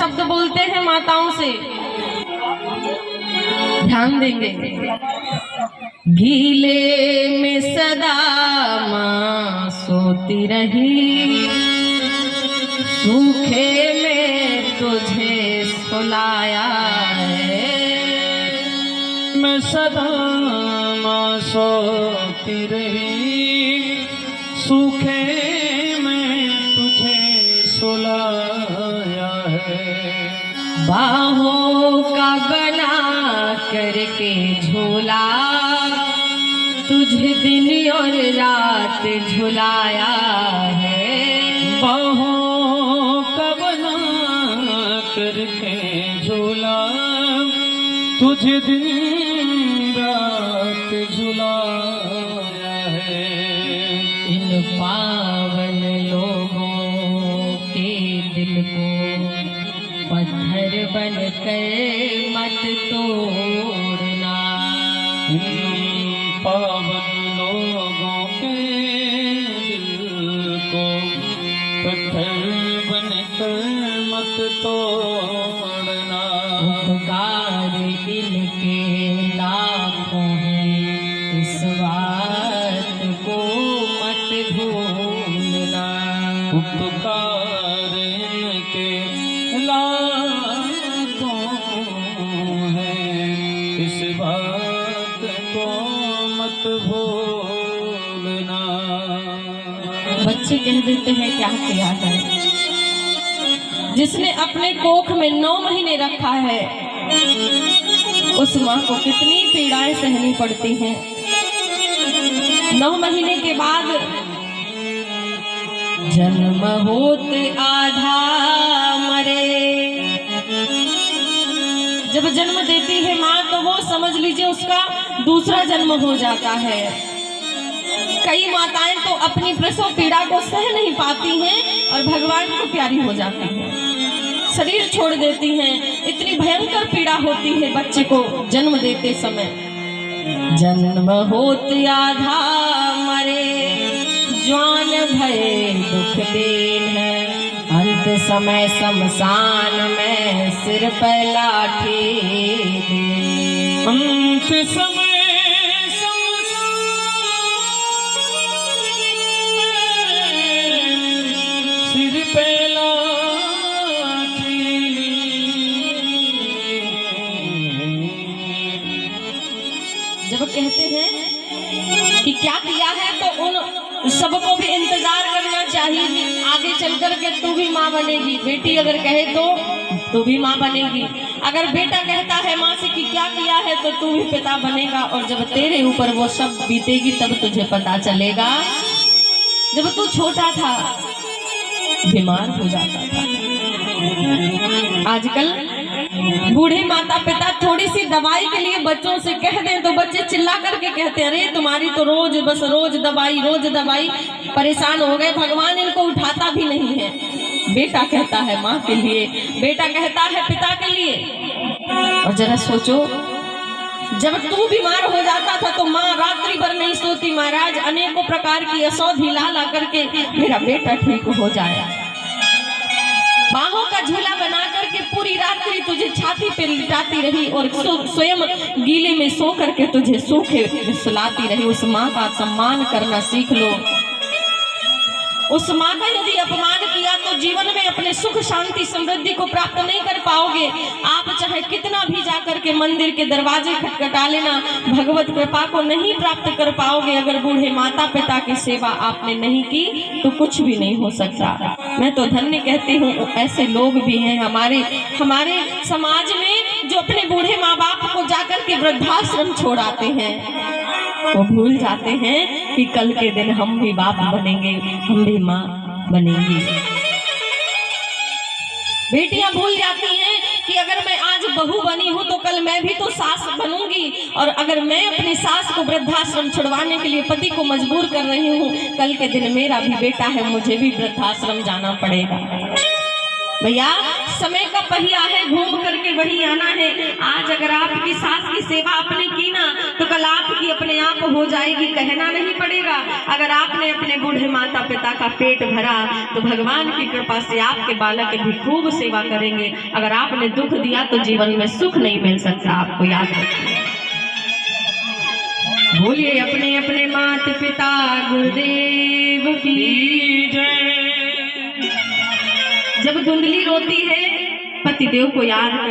शब्द बोलते हैं माताओं से, ध्यान देंगे। गीले में सदा माँ सोती रही, सूखे में तुझे सुलाया है। मैं सदा माँ सोती रही, सूखे में तुझे सुलाया है। बाहों का बना करके झूला, तुझे दिन और रात झुलाया है। बाहों का बना करके झूला, तुझे दिन रात झुलाया है। इन पावन लोगों के दिल को पत्थर बनकर मत तोड़ना। पावन लोगों के दिल को पत्थर बनकर मत तोड़ना। उपकार इनके लाखों हैं, इस बात को मत भूलना। उपकार इनके लाखों हैं, इस बात को मत भूलना। बच्चे कह देते हैं क्या किया है। जिसने अपने कोख में 9 महीने रखा है, उस माँ को कितनी पीड़ाएं सहनी पड़ती हैं। 9 महीने के बाद जन्म होते आधा मरे। जब जन्म देती है माँ तो वो समझ लीजिए उसका दूसरा जन्म हो जाता है। कई माताएं तो अपनी प्रसव पीड़ा को सह नहीं पाती हैं और भगवान को प्यारी हो जाती हैं, शरीर छोड़ देती हैं। इतनी भयंकर पीड़ा होती है बच्चे को जन्म देते समय। जन्म होते आधा मरे, ज्वान भय दुख देन है। अंत समय शमशान में सिर पर लाठी दे। अंत समय सिर पे लाठी। जब कहते हैं कि क्या किया है तो उन सबको भी इंतजार करना चाहिए कि आगे चल कर के तू भी माँ बनेगी। बेटी अगर कहे तो भी माँ बनेगी। अगर बेटा कहता है माँ से कि क्या किया है तो तू भी पिता बनेगा। और जब तेरे ऊपर वो सब बीतेगी तब तुझे पता चलेगा। जब तू छोटा था बीमार हो जाता था। आजकल बूढ़े माता पिता थोड़ी सी दवाई के लिए बच्चों से कह दें तो बच्चे चिल्ला करके कहते हैं अरे तुम्हारी तो रोज दवाई। परेशान हो गए। भगवान इनको उठाता भी नहीं है। बेटा कहता है माँ के लिए, बेटा कहता है पिता के लिए। और जरा सोचो, जब तू बीमार हो जाता था तो माँ रात्रि भर नहीं सोती। महाराज अनेकों प्रकार की औषधि ला करके मेरा बेटा ठीक हो जाए। बाहों का झूला बना करके पूरी रात्रि तुझे छाती पे लिटाती रही और स्वयं गीले में सो करके तुझे सूखे सुलाती रही। उस माँ का सम्मान करना सीख लो। उस माँ का यदि अपमान किया तो जीवन में अपने सुख शांति समृद्धि को प्राप्त नहीं कर पाओगे। आप चाहे कितना भी जाकर के मंदिर के दरवाजे खटखटा लेना, भगवत कृपा को नहीं प्राप्त कर पाओगे। अगर बूढ़े माता पिता की सेवा आपने नहीं की तो कुछ भी नहीं हो सकता। मैं तो धन्य कहती हूँ ऐसे लोग भी हैं हमारे समाज में जो अपने बूढ़े माँ बाप को जाकर के वृद्धाश्रम छोड़ाते हैं। वो भूल जाते हैं कि कल के दिन हम भी बाप बनेंगे, हम भी माँ बनेंगी। बेटियां भूल जाती हैं कि अगर मैं आज बहू बनी हूँ तो कल मैं भी तो सास बनूंगी। और अगर मैं अपनी सास को वृद्धाश्रम छुड़वाने के लिए पति को मजबूर कर रही हूँ, कल के दिन मेरा भी बेटा है, मुझे भी वृद्धाश्रम जाना पड़ेगा। भैया समय का पहिया है, घूम करके वही आना है। आज अगर आपकी सास की सेवा आपने की ना तो कल आपकी अपने आप हो जाएगी, कहना नहीं पड़ेगा। अगर आपने अपने बूढ़े माता पिता का पेट भरा तो भगवान की कृपा से आपके बालक भी खूब सेवा करेंगे। अगर आपने दुख दिया तो जीवन में सुख नहीं मिल सकता, आपको याद रखिए। बोलिए अपने अपने माता पिता गुरुदेव की जय। जब धुंधली रोती है पतिदेव को याद कर